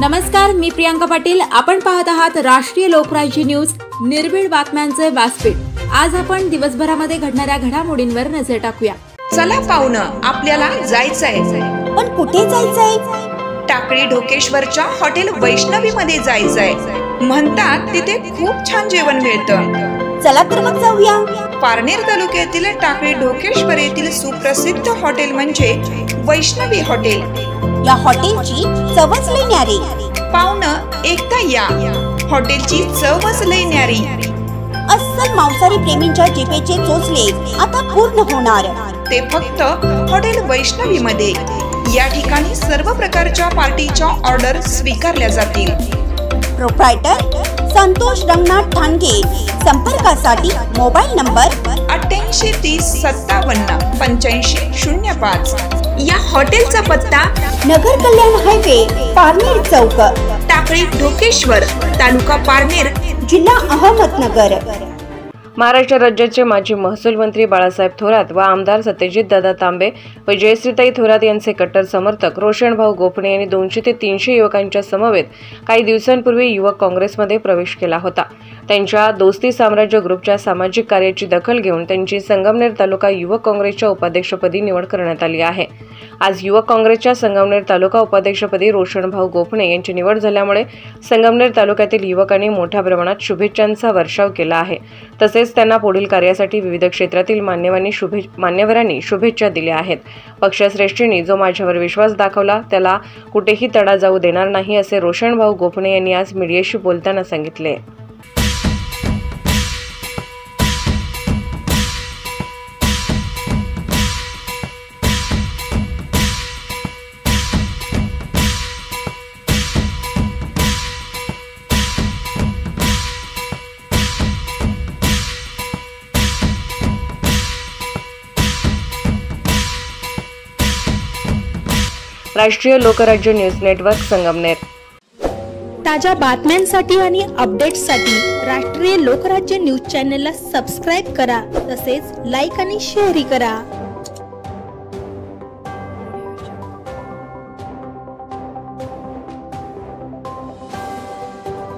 नमस्कार, मी प्रियांका पाटील। आपण पाहत आहात राष्ट्रीय लोकराज्य न्यूज, निर्भीड बातम्यांचे व्यासपीठ। आज आपण दिवसभरामध्ये घडणाऱ्या घडामोडींवर नजर टाकूया। चला पाहुणं, आपल्याला जायचंय। पण कुठे जायचंय? टाकळी ढोकेश्वरच्या हॉटेल वैष्णवी मध्ये जायचंय। म्हणतात तिथे खूप छान जेवण मिळतं। चला तर मग जाऊया। पारनेर तालुक्यातील टाकळी ढोकेश्वर येथील सुप्रसिद्ध हॉटेल म्हणजे वैष्णवी हॉटेल। या हॉटेलची चवच लई न्यारी। पाहुणं, एकदा या, हॉटेलची चवच लई न्यारी। अस्सल मांसाहारी प्रेमींच्या जिभेचे चोचले आता पूर्ण होणार, ते फक्त हॉटेल वैष्णवी मध्ये। या ठिकाणी सर्व प्रकारच्या पार्टीच्या ऑर्डर स्वीकारल्या जातील। प्रोप्रायटर संतोष रंगनाथ ठाणगे। संपर्कासाठी मोबाईल नंबर 8830578505। या हॉटेलचा पत्ता नगर कल्याण हायवे, पारनेर चौक, टाकळी ढोकेश्वर, तालुका पारनेर, जिल्हा अहमदनगर। महाराष्ट्र राज्याचे माजी महसूल मंत्री बाळासाहेब थोरात व आमदार सत्यजित दादा तांबे व जयश्रीताई थोरात यांचे कट्टर समर्थक रोशनभाऊ गोपणे यांनी 200 ते 300 युवकांच्या समवेत काही दिवसांपूर्वी युवक काँग्रेसमध्ये प्रवेश केला होता। त्यांच्या दोस्ती साम्राज्य ग्रुपच्या सामाजिक कार्याची दखल घेऊन त्यांची संगमनेर तालुका युवक काँग्रेसच्या उपाध्यक्षपदी निवड करण्यात आली आहे। आज युवक काँग्रेसच्या संगमनेर तालुका उपाध्यक्षपदी रोशनभाऊ गोपणे यांची निवड झाल्यामुळे संगमनेर तालुक्यातील युवकांनी मोठ्या प्रमाणात शुभेच्छांचा वर्षाव केला आहे। तसेच त्यांना पुढील कार्यासाठी विविध क्षेत्रातील मान्यवरांनी शुभेच्छा दिल्या आहेत। पक्षश्रेष्ठींनी जो माझ्यावर विश्वास दाखवला त्याला कुठेही तडा जाऊ देणार नाही, असे रोशनभाऊ गोपणे यांनी आज मीडियाशी बोलताना सांगितले। राष्ट्रीय लोकराज्य न्यूज नेटवर्क संगमनेर। ताज्या बातम्यांसाठी आणि अपडेट्ससाठी राष्ट्रीय लोकराज्य न्यूज चॅनलला सबस्क्राइब करा, तसेच लाईक आणि शेअर करा।